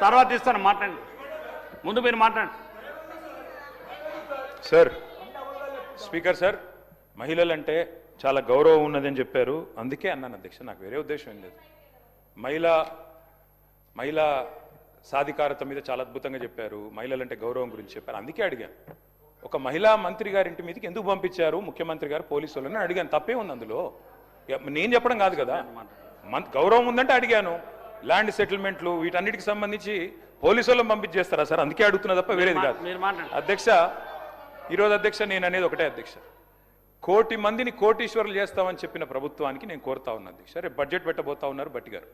తర్వాత ఇస్తాను, మాట్లాడండి. ముందు మీరు మాట్లాడండి. సార్, స్పీకర్ సార్, మహిళలంటే చాలా గౌరవం ఉన్నదని చెప్పారు. అందుకే అన్నాను అధ్యక్ష, నాకు వేరే ఉద్దేశం ఏం లేదు. మహిళా సాధికారత మీద చాలా అద్భుతంగా చెప్పారు. మహిళలంటే గౌరవం గురించి చెప్పారు. అందుకే అడిగాను, ఒక మహిళా మంత్రి గారింటి మీదకి ఎందుకు పంపించారు ముఖ్యమంత్రి గారు పోలీసు వాళ్ళని అడిగాను. తప్పే ఉంది అందులో, నేను చెప్పడం కాదు కదా. గౌరవం ఉందంటే అడిగాను. ల్యాండ్ సెటిల్మెంట్లు వీటన్నిటికి సంబంధించి పోలీసు వాళ్ళని పంపించేస్తారా సార్? అందుకే అడుగుతున్నా తప్ప వేరేది కాదు. అధ్యక్ష, ఈరోజు అధ్యక్ష నేను అనేది ఒకటే అధ్యక్ష, 1 కోటి మందిని కోటీశ్వరులు చేస్తామని చెప్పిన ప్రభుత్వానికి నేను కోరుతా ఉన్నా అధ్యక్ష. రేపు బడ్జెట్ పెట్టబోతా ఉన్నారు బట్టి గారు,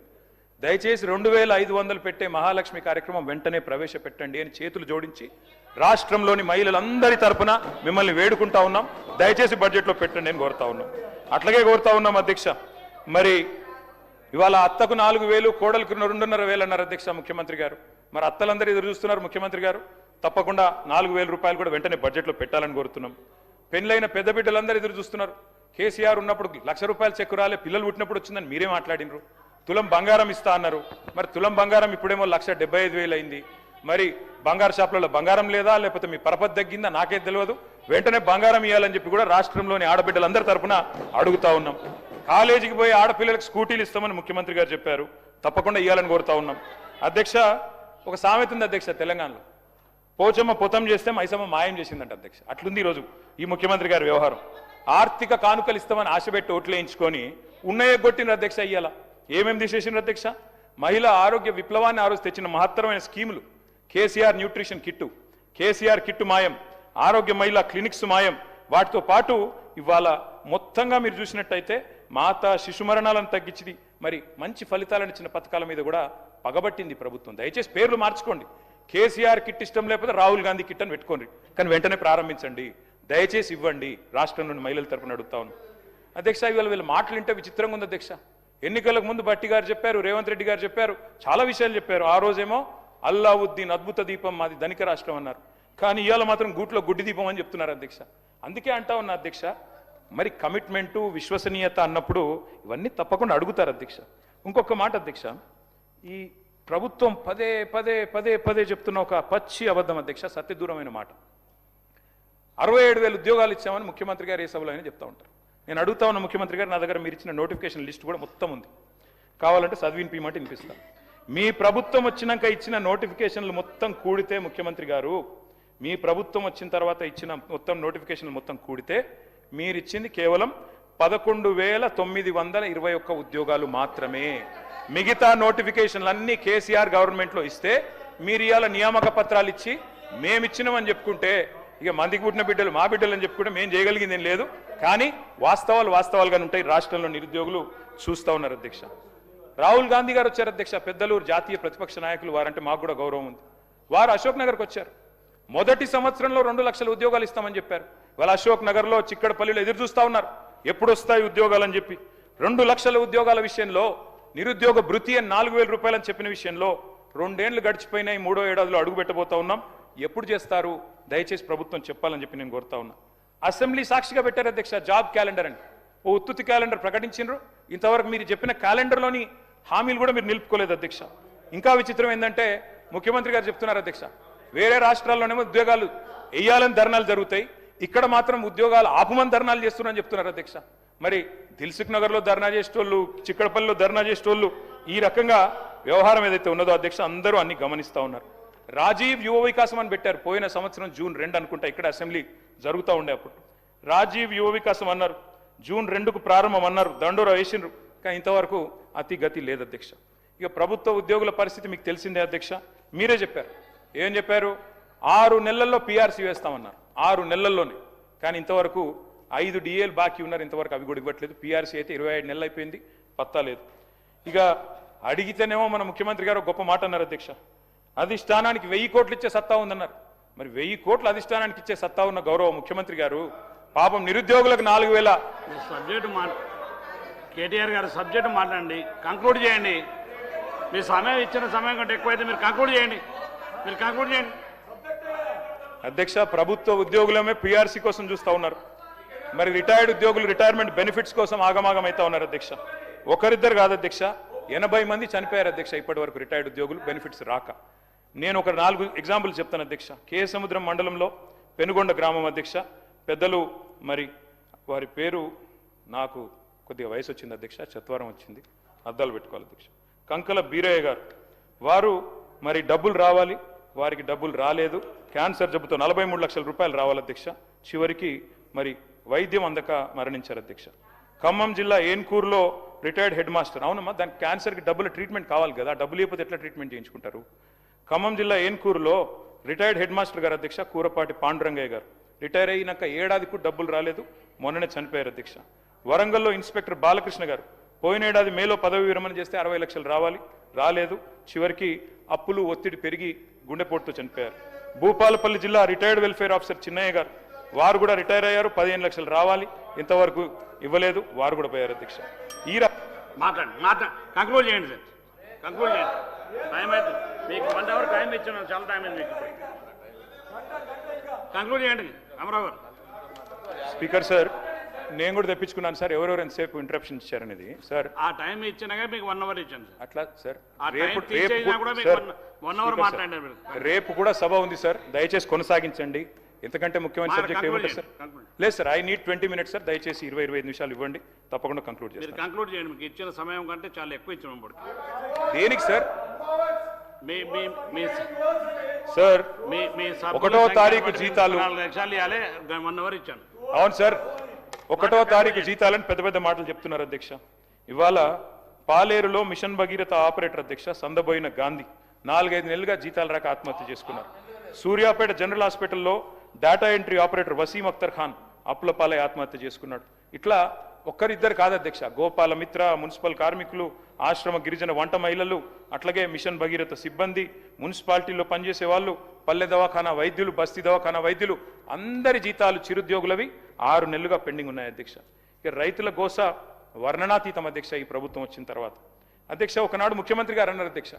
దయచేసి 2500 పెట్టే మహాలక్ష్మి కార్యక్రమం వెంటనే ప్రవేశపెట్టండి అని చేతులు జోడించి రాష్ట్రంలోని మహిళలందరి తరపున మిమ్మల్ని వేడుకుంటా ఉన్నాం. దయచేసి బడ్జెట్లో పెట్టండి అని కోరుతా ఉన్నాం. అట్లాగే కోరుతా ఉన్నాం అధ్యక్ష. మరి ఇవాళ అత్తకు 4000, కోడలకు 2,500 అన్నారు అధ్యక్ష ముఖ్యమంత్రి గారు. మరి అత్తలందరూ ఎదురు చూస్తున్నారు ముఖ్యమంత్రి గారు. తప్పకుండా 4000 రూపాయలు కూడా వెంటనే బడ్జెట్లో పెట్టాలని కోరుతున్నాం. పెళ్ళైన పెద్ద బిడ్డలందరూ ఎదురు చూస్తున్నారు. కేసీఆర్ ఉన్నప్పుడు 1,00,000 రూపాయలు చెక్కు రాలే, పిల్లలు పుట్టినప్పుడు వచ్చిందని మీరే మాట్లాడినరు. తులం బంగారం ఇస్తా అన్నారు. మరి తులం బంగారం ఇప్పుడేమో 1,75,000 అయింది. మరి బంగారు షాపులలో బంగారం లేదా, లేకపోతే మీ పరపతి తగ్గిందా నాకే తెలియదు. వెంటనే బంగారం ఇవ్వాలని చెప్పి కూడా రాష్ట్రంలోని ఆడబిడ్డలందరి తరఫున అడుగుతా ఉన్నాం. కాలేజీకి పోయి ఆడపిల్లలకు స్కూటీలు ఇస్తామని ముఖ్యమంత్రి గారు చెప్పారు. తప్పకుండా ఇవ్వాలని కోరుతా ఉన్నాం. అధ్యక్ష, ఒక సామెత ఉంది అధ్యక్ష తెలంగాణలో, పోచమ్మ పొతం చేస్తే మైసమ్మ మాయం చేసిందంట అధ్యక్ష. అట్లుంది ఈరోజు ఈ ముఖ్యమంత్రి గారి వ్యవహారం. ఆర్థిక కానుకలు ఇస్తామని ఆశపెట్టి ఓట్లు వేయించుకొని ఉన్నయే కొట్టిన అధ్యక్ష. ఇయ్యాల ఏమేమి తీసేసిన అధ్యక్ష? మహిళా ఆరోగ్య విప్లవాన్ని ఆ రోజు తెచ్చిన మహత్తరమైన స్కీములు, KCR nutrition kit, KCR kit మాయం, ఆరోగ్య మహిళా క్లినిక్స్ మాయం. వాటితో పాటు ఇవాళ మొత్తంగా మీరు చూసినట్టయితే మాతా శిశు మరణాలను తగ్గించింది. మరి మంచి ఫలితాలను ఇచ్చిన పథకాల మీద కూడా పగబట్టింది ప్రభుత్వం. దయచేసి పేర్లు మార్చుకోండి. కేసీఆర్ కిట్ ఇష్టం లేకపోతే రాహుల్ గాంధీ కిట్ అని పెట్టుకోండి, కానీ వెంటనే ప్రారంభించండి. దయచేసి ఇవ్వండి. రాష్ట్రంలోని మహిళల తరపున అడుగుతా ఉన్నాను అధ్యక్ష. ఇవాళ వీళ్ళ మాటలు వింటే విచిత్రంగా ఉంది అధ్యక్ష. ఎన్నికలకు ముందు భట్టి గారు చెప్పారు, రేవంత్ రెడ్డి గారు చెప్పారు, చాలా విషయాలు చెప్పారు. ఆ రోజేమో అల్లావుద్దీన్ అద్భుత దీపం మాది ధనిక రాష్ట్రం అన్నారు. కానీ ఇవాళ మాత్రం గూట్లో గుడ్డి దీపం అని చెప్తున్నారు అధ్యక్ష. అందుకే అంటా ఉన్నా అధ్యక్ష, మరి కమిట్మెంటు విశ్వసనీయత అన్నప్పుడు ఇవన్నీ తప్పకుండా అడుగుతారు అధ్యక్ష. ఇంకొక మాట అధ్యక్ష, ఈ ప్రభుత్వం పదే పదే పదే పదే చెప్తున్న ఒక పచ్చి అబద్ధం అధ్యక్ష, సత్యదూరమైన మాట. 67,000 ఉద్యోగాలు ఇచ్చామని ముఖ్యమంత్రి గారు ఏ సభలో అయినా చెప్తా ఉంటారు. నేను అడుగుతా ఉన్న ముఖ్యమంత్రి గారు, నా దగ్గర మీరు ఇచ్చిన నోటిఫికేషన్ లిస్ట్ కూడా మొత్తం ఉంది, కావాలంటే చదివినిపిమంటే వినిపిస్తాను. మీ ప్రభుత్వం వచ్చినాక ఇచ్చిన నోటిఫికేషన్లు మొత్తం కూడితే ముఖ్యమంత్రి గారు, మీ ప్రభుత్వం వచ్చిన తర్వాత ఇచ్చిన మొత్తం నోటిఫికేషన్లు మొత్తం కూడితే మీరిచ్చింది కేవలం 11,921 ఉద్యోగాలు మాత్రమే. మిగతా నోటిఫికేషన్లు అన్నీ కేసీఆర్ గవర్నమెంట్లో ఇస్తే మీరు ఇవాళ నియామక పత్రాలు ఇచ్చి మేమిచ్చినామని చెప్పుకుంటే, ఇక మందికి పుట్టిన బిడ్డలు మా బిడ్డలు అని చెప్పుకుంటే మేము చేయగలిగింది ఏం లేదు. కానీ వాస్తవాలుగానే ఉంటాయి. రాష్ట్రంలో నిరుద్యోగులు చూస్తూ ఉన్నారు అధ్యక్ష. రాహుల్ గాంధీ గారు వచ్చారు అధ్యక్ష, పెద్దలూరు జాతీయ ప్రతిపక్ష నాయకులు, వారంటే మాకు కూడా గౌరవం ఉంది. వారు అశోక్ నగర్కి వచ్చారు. మొదటి సంవత్సరంలో 2 లక్షల ఉద్యోగాలు ఇస్తామని చెప్పారు. వాళ్ళ అశోక్ నగర్లో, చిక్కడపల్లిలో ఎదురు చూస్తూ ఉన్నారు ఎప్పుడు వస్తాయి ఉద్యోగాలు అని చెప్పి. 2 లక్షల ఉద్యోగాల విషయంలో, నిరుద్యోగ భృతి అని 4,000 రూపాయలని చెప్పిన విషయంలో 2 ఏళ్లు గడిచిపోయినాయి. 3వ ఏడాదిలో అడుగు పెట్టబోతా ఉన్నాం. ఎప్పుడు చేస్తారు? దయచేసి ప్రభుత్వం చెప్పాలని చెప్పి నేను కోరుతా ఉన్నా. అసెంబ్లీ సాక్షిగా పెట్టారు అధ్యక్ష జాబ్ క్యాలెండర్ అని, ఓ ఉత్తుతి క్యాలెండర్ ప్రకటించారు. ఇంతవరకు మీరు చెప్పిన క్యాలెండర్లోని హామీలు కూడా మీరు నిలుపుకోలేదు అధ్యక్ష. ఇంకా విచిత్రం ఏంటంటే ముఖ్యమంత్రి గారు చెప్తున్నారు అధ్యక్ష, వేరే రాష్ట్రాల్లోనేమో ఉద్యోగాలు వేయాలని ధర్నాలు జరుగుతాయి, ఇక్కడ మాత్రం ఉద్యోగాలు ఆపమని ధర్నాలు చేస్తున్నారని చెప్తున్నారు అధ్యక్ష. మరి దిల్సుఖ్ నగర్లో ధర్నా చేసేటోళ్ళు, చిక్కడపల్లిలో ధర్నా చేసేటోళ్ళు, ఈ రకంగా వ్యవహారం ఏదైతే ఉన్నదో అధ్యక్ష అందరూ అన్ని గమనిస్తూ ఉన్నారు. రాజీవ్ యువ వికాసం అని పెట్టారు. పోయిన సంవత్సరం జూన్ 2 అనుకుంటా ఇక్కడ అసెంబ్లీ జరుగుతూ ఉండే అప్పుడు రాజీవ్ యువ వికాసం అన్నారు. జూన్ 2కు ప్రారంభం అన్నారు, దండోరా వేసిండ్రు, కానీ ఇంతవరకు అతి గతి లేదు అధ్యక్ష. ఇక ప్రభుత్వ ఉద్యోగుల పరిస్థితి మీకు తెలిసిందే అధ్యక్ష. మీరే చెప్పారు, ఏం చెప్పారు? 6 నెలల్లో పీఆర్సీ వేస్తామన్నారు, 6 నెలల్లోనే. కానీ ఇంతవరకు 5 డిఏలు బాకీ ఉన్నారు, ఇంతవరకు అవి కూడా ఇవ్వట్లేదు. పీఆర్సీ అయితే 25 నెలలు అయిపోయింది, పత్తా లేదు. ఇక అడిగితేనేమో మన ముఖ్యమంత్రి గారు గొప్ప మాట అన్నారు అధ్యక్ష, అధిష్టానానికి 1000 కోట్లు ఇచ్చే సత్తా ఉందన్నారు. మరి 1000 కోట్లు అధిష్టానానికి ఇచ్చే సత్తా ఉన్న గౌరవ ముఖ్యమంత్రి గారు పాపం నిరుద్యోగులకు 4,000 సబ్జెక్టు కేటీఆర్ గారు సబ్జెక్టు మాట్లాడండి, కంక్లూడ్ చేయండి. మీ సమయం ఇచ్చిన సమయం కంటే ఎక్కువైతే మీరు కంక్లూడ్ చేయండి. అధ్యక్ష, ప్రభుత్వ ఉద్యోగులమే పీఆర్సీ కోసం చూస్తూ ఉన్నారు. మరి రిటైర్డ్ ఉద్యోగులు రిటైర్మెంట్ బెనిఫిట్స్ కోసం ఆగమాగం అవుతా ఉన్నారు అధ్యక్ష. ఒకరిద్దరు కాదు అధ్యక్ష, 80 మంది చనిపోయారు అధ్యక్ష ఇప్పటి వరకు రిటైర్డ్ ఉద్యోగులు బెనిఫిట్స్ రాక. నేను ఒక 4 ఎగ్జాంపుల్ చెప్తాను అధ్యక్ష. కేసముద్రం మండలంలో పెనుగొండ గ్రామం అధ్యక్ష, పెద్దలు మరి వారి పేరు నాకు కొద్దిగా వయసు వచ్చింది అధ్యక్ష, చత్వారం వచ్చింది, అద్దాలు పెట్టుకోవాలి అధ్యక్ష. కంకల బీరయ్య గారు, వారు మరి డబ్బులు రావాలి, వారికి డబ్బులు రాలేదు, క్యాన్సర్ జబ్బుతో 43 లక్షల రూపాయలు రావాలి అధ్యక్ష, చివరికి మరి వైద్యం అందక మరణించారు అధ్యక్ష. ఖమ్మం జిల్లా ఏన్కూరులో రిటైర్డ్ హెడ్ మాస్టర్, అవునమ్మా దానికి క్యాన్సర్కి డబ్బుల ట్రీట్మెంట్ కావాలి కదా, డబ్బులు లేకపోతే ఎట్లా ట్రీట్మెంట్ చేయించుకుంటారు. ఖమ్మం జిల్లా ఏన్కూరులో రిటైర్డ్ హెడ్ మాస్టర్ గారు అధ్యక్ష కూరపాటి పాండురంగయ్య గారు, రిటైర్ అయినాక ఏడాదికి డబ్బులు రాలేదు, మొన్ననే చనిపోయారు అధ్యక్ష. వరంగల్లో ఇన్స్పెక్టర్ బాలకృష్ణ గారు పోయిన ఏడాది మేలో పదవి విరమణ చేస్తే 60 లక్షలు రావాలి, రాలేదు, చివరికి అప్పులు ఒత్తిడి పెరిగి గుండెపోటుతో చనిపోయారు. భూపాలపల్లి జిల్లా రిటైర్డ్ వెల్ఫేర్ ఆఫీసర్ చిన్నయ్య గారు, వారు కూడా రిటైర్ అయ్యారు, 15 లక్షలు రావాలి, ఇంతవరకు ఇవ్వలేదు, వారు కూడా పోయారు అధ్యక్ష. మాట్లాడండి, కంక్లూడ్ చేయండి సార్, కంక్లూడ్ చేయండి. టైం అయితే మీకు 1 అవర్ టైం ఇచ్చాను, చాలా టైం అయింది మీకు. కంక్లూడ్ చేయండి రామారావు గారు. స్పీకర్ సార్, నేను కూడా తెప్పించుకున్నాను సార్, ఎవరెవరు ఎంతసేపు ఇంటరప్షన్ ఇచ్చారనేది సార్. ఆ టైం ఇచ్చినాక మీకు 1 అవర్ ఇచ్చాను సార్. అట్లా సార్, ఆ టైం తీసేసినా కూడా మీకు 1 అవర్ మాట్లాడారు మీరు. రేపు కూడా సభ ఉంది సార్, దయచేసి కొనసాగించండి. ఎంతకంటే ముఖ్యమైన సబ్జెక్ట్ ఏముంటుంది సార్? లేదు sir, I need 20 minutes sir, దయచేసి 20-25 నిమిషాలు ఇవ్వండి, తప్పకుండా కంక్లూడ్ చేస్తాను. కంక్లూడ్ చేయండి, మీకు ఇచ్చిన సమయం కంటే చాలా ఎక్కువ ఇచ్చాము ఇప్పుడు. దేనికి సార్? మీ సార్ మీ 1వ తారీఖు జీతాలు 4 లక్షలు ఇవ్వాలి, 1 అవర్ ఇచ్చాను. అవును సార్, 1వ తారీఖు జీతాలని పెద్ద పెద్ద మాటలు చెప్తున్నారు అధ్యక్ష. ఇవాళ పాలేరులో మిషన్ భగీరథ ఆపరేటర్ అధ్యక్ష సందబోయిన గాంధీ 4-5 నెలలుగా జీతాలు రాక ఆత్మహత్య చేసుకున్నారు. సూర్యాపేట జనరల్ హాస్పిటల్లో data entry operator Waseem Akhtar Khan అప్పులపాలై ఆత్మహత్య చేసుకున్నాడు. ఇట్లా ఒక్కరిద్దరు కాదు అధ్యక్ష, గోపాల మిత్ర, మున్సిపల్ కార్మికులు, ఆశ్రమ గిరిజన వంట మహిళలు, అట్లాగే మిషన్ భగీరథ సిబ్బంది, మున్సిపాలిటీలో పనిచేసే వాళ్ళు, పల్లె దవాఖానా వైద్యులు, బస్తీ దవాఖానా వైద్యులు, అందరి జీతాలు చిరుద్యోగులవి 6 నెలలుగా పెండింగ్ ఉన్నాయి అధ్యక్ష. ఇక రైతుల గోస వర్ణనాతీతం అధ్యక్ష ఈ ప్రభుత్వం వచ్చిన తర్వాత. అధ్యక్ష, ఒకనాడు ముఖ్యమంత్రి గారు అన్నారు అధ్యక్ష,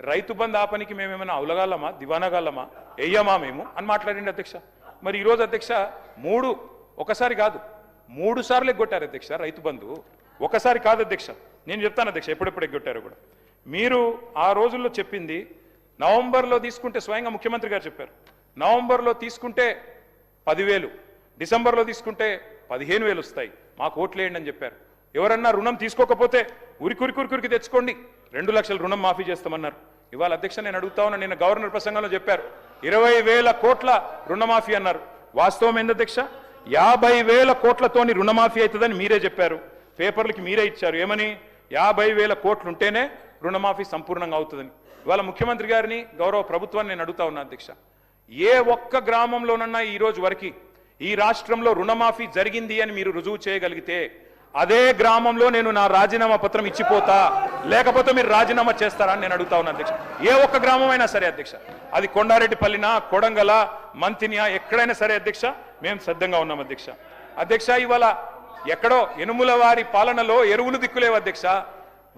రైతు బంధు ఆ పనికి మేమేమైనా అవలగాలమా, దివానగాలమా, వెయ్యమా మేము అని మాట్లాడింది అధ్యక్ష. మరి ఈరోజు అధ్యక్ష ఒకసారి కాదు 3 సార్లు ఎగ్గొట్టారు అధ్యక్ష రైతు బంధు. ఒకసారి కాదు అధ్యక్ష, నేను చెప్తాను అధ్యక్ష ఎప్పుడెప్పుడు ఎగ్గొట్టారో కూడా. మీరు ఆ రోజుల్లో చెప్పింది నవంబర్లో తీసుకుంటే, స్వయంగా ముఖ్యమంత్రి గారు చెప్పారు, నవంబర్లో తీసుకుంటే 10,000, డిసెంబర్లో తీసుకుంటే 15,000 వస్తాయి, మాకు ఓట్లేయండి అని చెప్పారు. ఎవరన్నా రుణం తీసుకోకపోతే ఉరికి తెచ్చుకోండి, 2 లక్షల రుణం మాఫీ చేస్తామన్నారు. ఇవాళ అధ్యక్ష నేను అడుగుతా ఉన్నా, నిన్న గవర్నర్ ప్రసంగంలో చెప్పారు 20,000 కోట్ల రుణమాఫీ అన్నారు. వాస్తవం ఏంది అధ్యక్ష? 50,000 కోట్లతోని రుణమాఫీ అవుతుందని మీరే చెప్పారు, పేపర్లకి మీరే ఇచ్చారు. ఏమని? 50,000 కోట్లు ఉంటేనే రుణమాఫీ సంపూర్ణంగా అవుతుందని. ఇవాళ ముఖ్యమంత్రి గారిని, గౌరవ ప్రభుత్వాన్ని నేను అడుగుతా ఉన్నా అధ్యక్ష, ఏ ఒక్క గ్రామంలోనన్నా ఈ రోజు వరకు ఈ రాష్ట్రంలో రుణమాఫీ జరిగింది అని మీరు రుజువు చేయగలిగితే అదే గ్రామంలో నేను నా రాజీనామా పత్రం ఇచ్చిపోతా, లేకపోతే మీరు రాజీనామా చేస్తారా అని నేను అడుగుతా ఉన్నా అధ్యక్ష. ఏ ఒక్క గ్రామం అయినా సరే అధ్యక్ష, అది కొండారెడ్డిపల్లినా, కొడంగల, మంతినియా, ఎక్కడైనా సరే అధ్యక్ష, మేము సిద్ధంగా ఉన్నాం అధ్యక్ష. అధ్యక్ష, ఇవాళ ఎక్కడో ఎనుముల వారి పాలనలో ఎరువులు దిక్కులేవు అధ్యక్ష,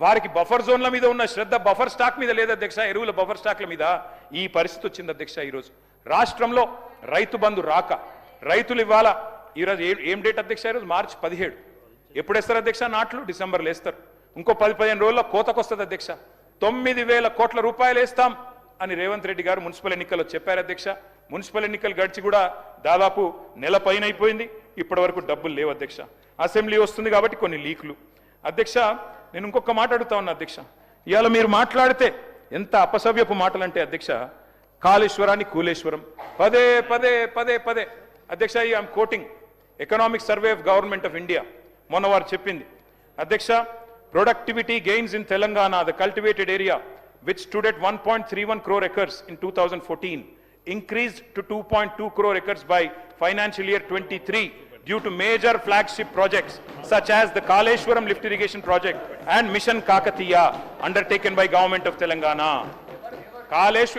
వారికి బఫర్ జోన్ల మీద ఉన్న శ్రద్ధ బఫర్ స్టాక్ మీద లేదు అధ్యక్ష, ఎరువుల బఫర్ స్టాక్ల మీద ఈ పరిస్థితి వచ్చింది అధ్యక్ష. ఈరోజు రాష్ట్రంలో రైతు బంధు రాక రైతులు ఇవాళ ఈరోజు ఏం డేట్ అధ్యక్ష? ఈరోజు మార్చి 17. ఎప్పుడు వేస్తారు అధ్యక్ష నాట్లు? డిసెంబర్లో వేస్తారు. ఇంకో 10-15 రోజుల్లో కోతకు వస్తుంది అధ్యక్ష. 9,000 కోట్ల రూపాయలు వేస్తాం అని రేవంత్ రెడ్డి గారు మున్సిపల్ ఎన్నికల్లో చెప్పారు అధ్యక్ష. మున్సిపల్ ఎన్నికలు గడిచి కూడా దాదాపు నెల పైన అయిపోయింది, ఇప్పటి వరకు డబ్బులు లేవు అధ్యక్ష. అసెంబ్లీ వస్తుంది కాబట్టి కొన్ని లీకులు. అధ్యక్ష, నేను ఇంకొక మాట అడుగుతా ఉన్నా అధ్యక్ష, ఇవాళ మీరు మాట్లాడితే ఎంత అపసవ్యపు మాటలు అంటే అధ్యక్ష, కాళేశ్వరాన్ని కూలేశ్వరం పదే పదే పదే పదే అధ్యక్ష. I'm quoting economic survey of government of India, మొన్న వారు చెప్పింది అధ్యక్ష, productivity gains in Telangana, the cultivated area which stood at 1.31 crore acres in 2014 increased to 2.2 crore acres by financial year 23 due to major flagship projects such as the Kaleshwaram lift irrigation project and Mission Kakatiya undertaken by government of Telangana.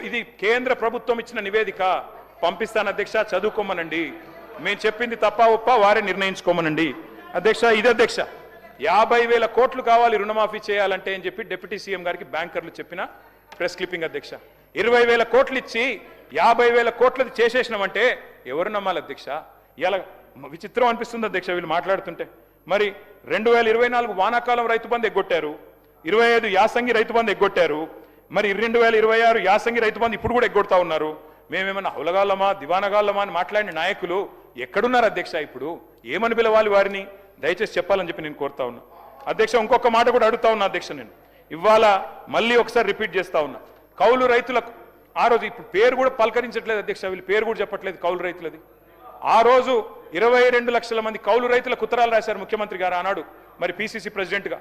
ఇది కేంద్ర ప్రభుత్వం ఇచ్చిన నివేదిక, పంపిస్తాను అధ్యక్ష, చదువుకోమనండి. మేము చెప్పింది తప్ప ఒప్ప వారే నిర్ణయించుకోమనండి అధ్యక్ష. ఇది అధ్యక్ష, 50,000 కోట్లు కావాలి రుణమాఫీ చేయాలంటే అని చెప్పి డిప్యూటీ సీఎం గారికి బ్యాంకర్లు చెప్పిన ప్రెస్ క్లిప్పింగ్ అధ్యక్ష. 20,000 కోట్లు ఇచ్చి 50,000 కోట్లది చేసేసినామంటే ఎవరు నమ్మాలి అధ్యక్ష? ఇలా విచిత్రం అనిపిస్తుంది అధ్యక్ష వీళ్ళు మాట్లాడుతుంటే. మరి 2024 వానాకాలం రైతు బంధు ఎగ్గొట్టారు, 25 యాసంగి రైతు బంధు ఎగ్గొట్టారు. మరి 2026 యాసంగి రైతు బంధు ఇప్పుడు కూడా ఎగ్గొడతా ఉన్నారు. మేమేమన్నా హౌలగాళ్ళమా దివానగాళ్ళమా అని మాట్లాడిన నాయకులు ఎక్కడున్నారు అధ్యక్ష? ఇప్పుడు ఏమని పిలవాలి వారిని? దయచేసి చెప్పాలని చెప్పి నేను కోరుతా ఉన్నా అధ్యక్ష. ఇంకొక మాట కూడా అడుగుతా ఉన్నా అధ్యక్ష. నేను ఇవాళ మళ్ళీ ఒకసారి రిపీట్ చేస్తా ఉన్నా. కౌలు రైతులకు ఆ రోజు ఇప్పుడు పేరు కూడా పలకరించట్లేదు అధ్యక్ష, వీళ్ళు పేరు కూడా చెప్పట్లేదు కౌలు రైతులది. ఆ రోజు 22 లక్షల మంది కౌలు రైతులకు ఉత్తరాలు రాశారు ముఖ్యమంత్రి గారు ఆనాడు మరి పిసిసి ప్రెసిడెంట్గా.